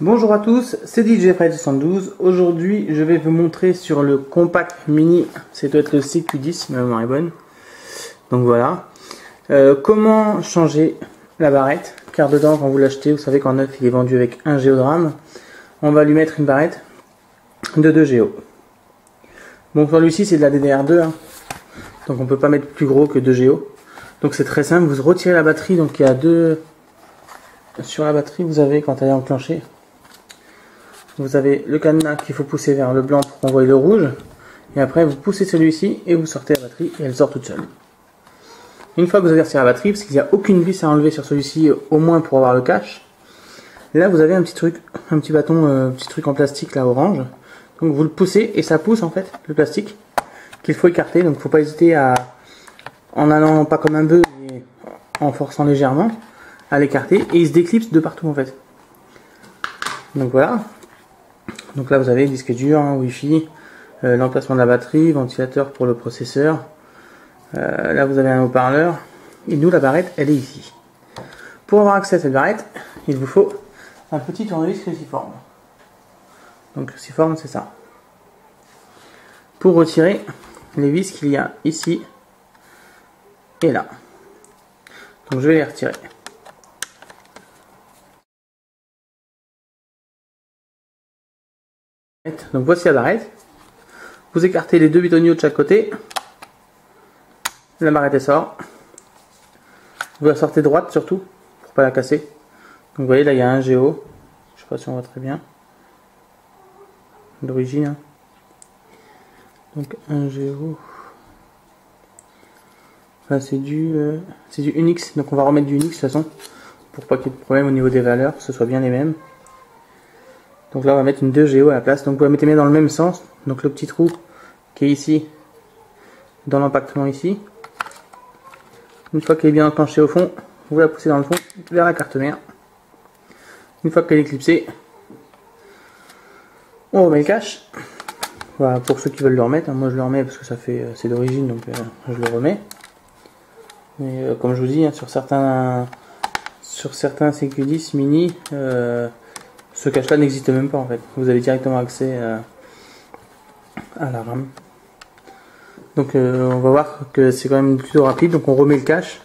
Bonjour à tous, c'est DJ Fred72. Aujourd'hui, je vais vous montrer sur le Compact Mini, c'est doit être le CQ10 si ma mémoire est bonne. Donc voilà, comment changer la barrette, car dedans quand vous l'achetez, vous savez qu'en neuf il est vendu avec 1 Go de RAM. On va lui mettre une barrette de 2 Go. Bon, celui-ci c'est de la DDR2, hein. Donc on peut pas mettre plus gros que 2 Go. Donc c'est très simple, vous retirez la batterie, donc il y a deux... Sur la batterie, vous avez, quand elle est enclenchée, vous avez le cadenas qu'il faut pousser vers le blanc pour qu'on voie le rouge. Et après, vous poussez celui-ci et vous sortez la batterie et elle sort toute seule. Une fois que vous avez retiré la batterie, parce qu'il n'y a aucune vis à enlever sur celui-ci, au moins pour avoir le cache, là vous avez un petit truc, un petit bâton, petit truc en plastique là orange. Donc vous le poussez et ça pousse en fait le plastique qu'il faut écarter. Donc il ne faut pas hésiter à, en allant pas comme un bœuf, mais en forçant légèrement, à l'écarter et il se déclipse de partout en fait. Donc voilà. Donc là vous avez disque dur, hein, Wi-Fi, l'emplacement de la batterie, ventilateur pour le processeur. Là vous avez un haut-parleur. Et nous la barrette elle est ici. Pour avoir accès à cette barrette, il vous faut un petit tournevis cruciforme. Donc cruciforme c'est ça. Pour retirer les vis qu'il y a ici et là. Donc je vais les retirer. Donc voici la barrette. Vous écartez les deux bidonniers de chaque côté. La barrette elle sort. Vous la sortez droite surtout pour pas la casser. Donc vous voyez là il y a 1 Go. Je sais pas si on voit très bien. D'origine. Hein. Donc 1 Go. Là c'est du Unix. Donc on va remettre du Unix de toute façon. Pour pas qu'il y ait de problème au niveau des valeurs. Que ce soit bien les mêmes. Donc là on va mettre une 2 Go à la place. Donc vous la mettez bien dans le même sens. Donc le petit trou qui est ici. Dans l'empactement ici. Une fois qu'elle est bien enclenchée au fond, vous la poussez dans le fond vers la carte mère. Une fois qu'elle est clipsée, on remet le cache. Voilà, pour ceux qui veulent le remettre, moi je le remets parce que ça fait c'est d'origine, donc je le remets. Mais comme je vous dis, hein, sur certains CQ10 mini, ce cache là n'existe même pas en fait. Vous avez directement accès à la RAM. Donc on va voir que c'est quand même plutôt rapide. Donc on remet le cache.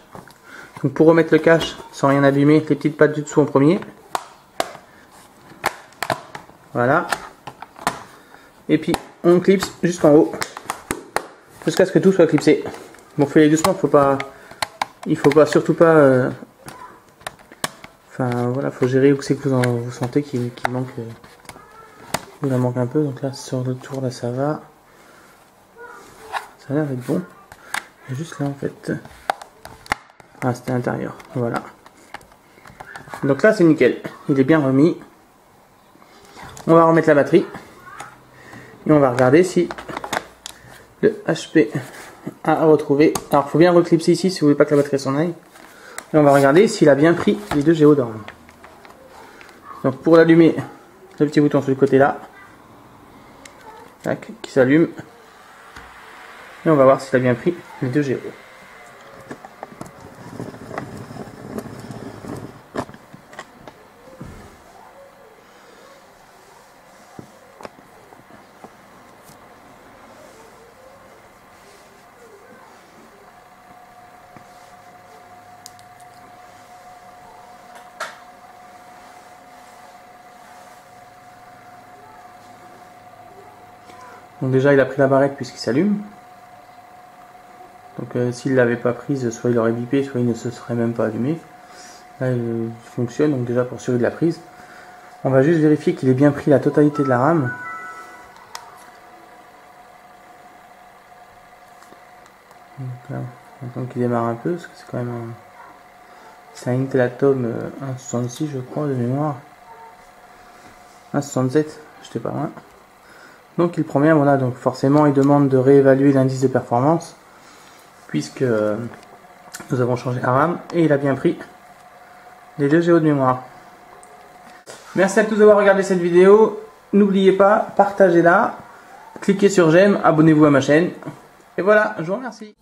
Donc pour remettre le cache sans rien abîmer, les petites pattes du dessous en premier. Voilà. Et puis on clipse jusqu'en haut. Jusqu'à ce que tout soit clipsé. Bon, faites doucement, il faut pas surtout pas. Enfin voilà, faut gérer où c'est que vous sentez qu'il manque. Il en manque un peu. Donc là sur le tour là ça va. Ça a l'air d'être bon. Et juste là en fait. Ah, c'était à l'intérieur. Voilà. Donc là c'est nickel. Il est bien remis. On va remettre la batterie. Et on va regarder si le HP a retrouvé. Alors il faut bien reclipser ici si vous voulez pas que la batterie s'en aille. Et on va regarder s'il a bien pris les 2 Go de RAM. Donc pour l'allumer, le petit bouton sur le côté là. Tac, qui s'allume. Et on va voir s'il a bien pris les 2 Go. Donc déjà il a pris la barrette puisqu'il s'allume. Donc s'il ne l'avait pas prise, soit il aurait bipé, soit il ne se serait même pas allumé. Là il fonctionne, donc déjà pour sûr de la prise. On va juste vérifier qu'il ait bien pris la totalité de la RAM. Donc là, on attend qu'il démarre un peu, parce que c'est quand même un... C'est un Intel Atom 1.66 je crois de mémoire. 1.67, j'étais pas loin. Donc il prend bien, voilà, donc forcément il demande de réévaluer l'indice de performance. Puisque nous avons changé la RAM et il a bien pris les 2 Go de mémoire. Merci à tous d'avoir regardé cette vidéo. N'oubliez pas, partagez-la, cliquez sur j'aime, abonnez-vous à ma chaîne. Et voilà, je vous remercie.